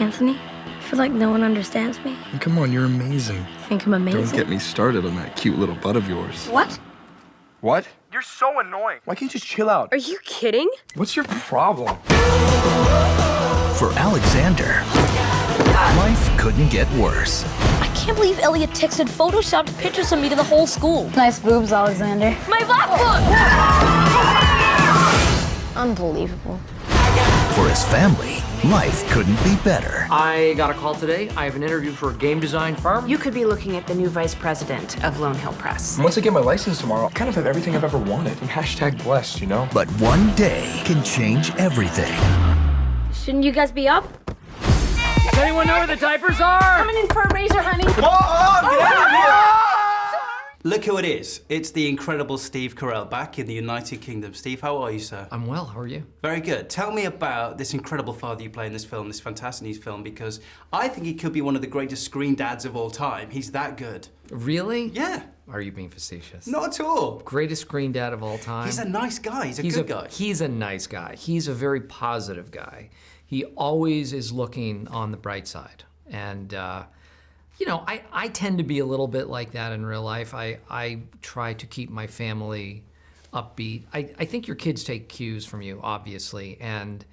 Anthony, I feel like no one understands me. Come on, you're amazing. You think I'm amazing? Don't get me started on that cute little butt of yours. What? What? You're so annoying. Why can't you just chill out? Are you kidding? What's your problem? For Alexander, life couldn't get worse. I can't believe Elliot texted photoshopped pictures of me to the whole school. Nice boobs, Alexander. My black book! Unbelievable. For his family, life couldn't be better. I got a call today. I have an interview for a game design firm. You could be looking at the new vice president of Lone Hill Press. Once I get my license tomorrow, I kind of have everything I've ever wanted. I'm hashtag blessed, you know? But one day can change everything. Shouldn't you guys be up? Does anyone know where the diapers are? Coming in for a razor, honey. Get out of here! Look who it is. It's the incredible Steve Carell back in the United Kingdom. Steve, how are you, sir? I'm well, how are you? Very good. Tell me about this incredible father you play in this film, this fantastic new film, because I think he could be one of the greatest screen dads of all time. He's that good. Really? Yeah. Are you being facetious? Not at all. Greatest screen dad of all time. He's a nice guy. He's a good guy. He's a nice guy. He's a very positive guy. He always is looking on the bright side. And, you know, I tend to be a little bit like that in real life. I try to keep my family upbeat. I think your kids take cues from you, obviously. And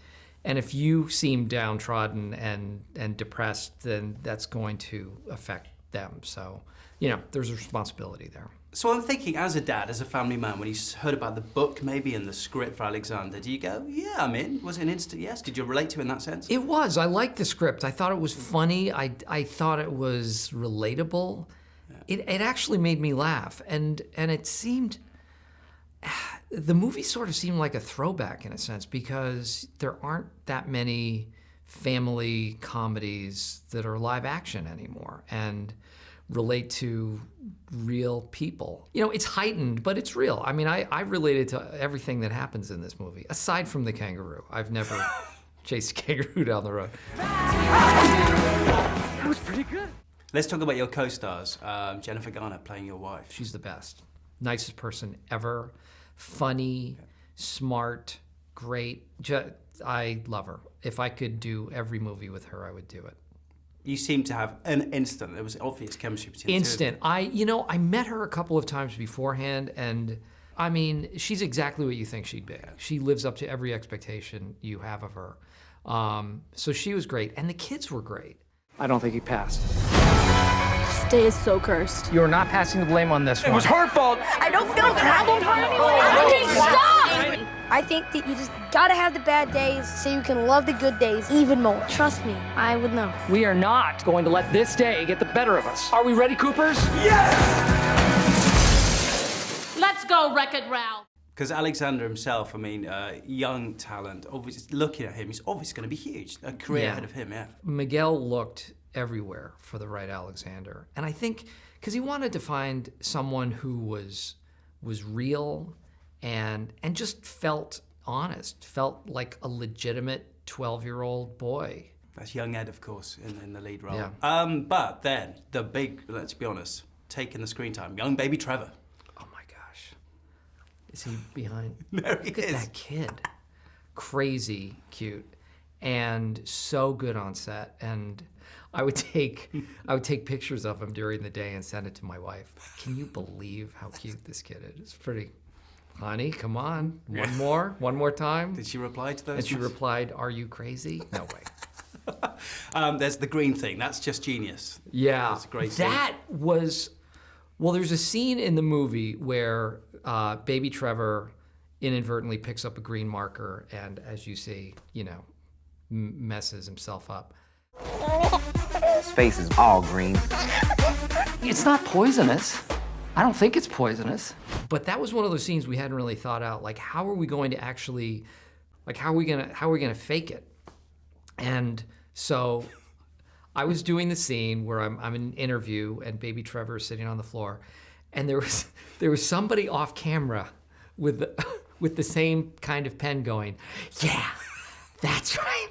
if you seem downtrodden and depressed, then that's going to affect them. So, you know, there's a responsibility there. So I'm thinking, as a dad, as a family man, when you heard about the book maybe and the script for Alexander, do you go, yeah, I'm in? Was it an instant yes? Did you relate to it in that sense? It was. I liked the script. I thought it was funny. I thought it was relatable. Yeah. It actually made me laugh. And it seemed, the movie sort of seemed like a throwback in a sense because there aren't that many family comedies that are live action anymore and relate to real people. You know, it's heightened, but it's real. I mean, I related to everything that happens in this movie, aside from the kangaroo. I've never chased a kangaroo down the road. That was pretty good. Let's talk about your co-stars. Jennifer Garner playing your wife. She's the best. Nicest person ever. Funny, smart, great. I love her. If I could do every movie with her, I would do it. You seem to have an instant. There was obvious chemistry between Instant. I met her a couple of times beforehand, and I mean, she's exactly what you think she'd be. She lives up to every expectation you have of her. So she was great, and the kids were great. I don't think he passed. This day is so cursed. You're not passing the blame on this one. It was her fault! I don't feel the problem for anyone. Stop! I think that you just gotta have the bad days so you can love the good days even more. Trust me, I would know. We are not going to let this day get the better of us. Are we ready, Coopers? Let's go, Wreck-It Ralph. Because Alexander himself, I mean, young talent, obviously, looking at him, he's obviously going to be huge. A career ahead of him, yeah. Miguel looked everywhere for the right Alexander. And I think, because he wanted to find someone who was real and just felt honest, felt like a legitimate 12-year-old boy. That's young Ed, of course, in the lead role. Yeah. But then, the big, let's be honest, taking the screen time, young baby Trevor. Oh my gosh. Is he behind? There he Look at that kid. Crazy cute and so good on set. And I would take pictures of him during the day and send it to my wife. Can you believe how cute this kid is? It's pretty. Honey, come on. One more time. Did she reply to those? And she replied, "Are you crazy?" No way. There's the green thing. That's just genius. Yeah. That's a great scene. That was, well, there's a scene in the movie where baby Trevor inadvertently picks up a green marker and, as you see, you know, messes himself up. His face is all green. It's not poisonous. I don't think it's poisonous. But that was one of those scenes we hadn't really thought out. Like, how are we going to actually, like, how are we gonna fake it? And so I was doing the scene where I'm in an interview and baby Trevor is sitting on the floor, and there was somebody off camera with the same kind of pen going, yeah. That's right.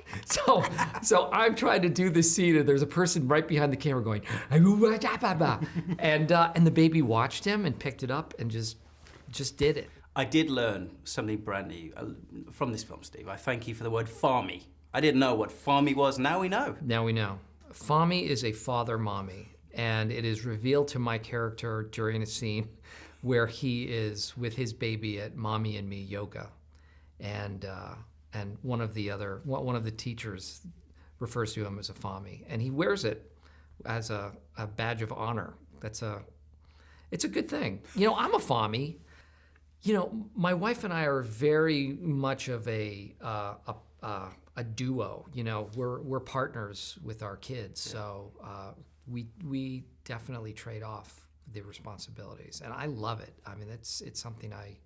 So I'm trying to do this scene, and there's a person right behind the camera going, and the baby watched him and picked it up and just did it. I did learn something brand new from this film, Steve. I thank you for the word farmy. I didn't know what Fami was. Now we know. Now we know. Fami is a father-mommy, and it is revealed to my character during a scene where he is with his baby at Mommy and Me yoga, and one of the teachers refers to him as a Fami, and he wears it as a badge of honor. It's a good thing. You know, I'm a Fami. You know, my wife and I are very much of a duo. You know, we're partners with our kids, so we definitely trade off the responsibilities, and I love it. I mean, it's something I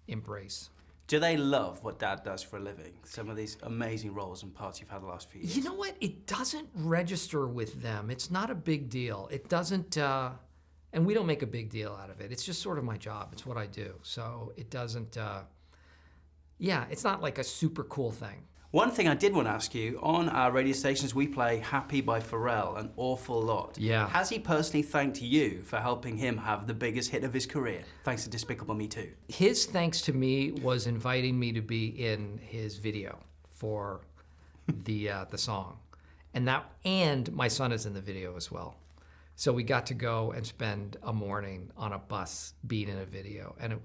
embrace. Do they love what Dad does for a living? Some of these amazing roles and parts you've had the last few years. You know what? It doesn't register with them. It's not a big deal. It doesn't, and we don't make a big deal out of it. It's just sort of my job. It's what I do. So it doesn't, yeah, it's not like a super cool thing. One thing I did want to ask you, on our radio stations we play Happy by Pharrell an awful lot. Yeah. Has he personally thanked you for helping him have the biggest hit of his career, thanks to Despicable Me 2? His thanks to me was inviting me to be in his video for the song. And my son is in the video as well. So we got to go and spend a morning on a bus being in a video, and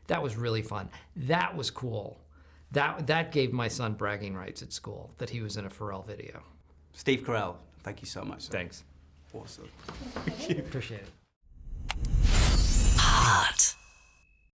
that was really fun. That was cool. That gave my son bragging rights at school, that he was in a Pharrell video. Steve Carell, thank you so much, sir. Thanks. Awesome. Appreciate it. Hot.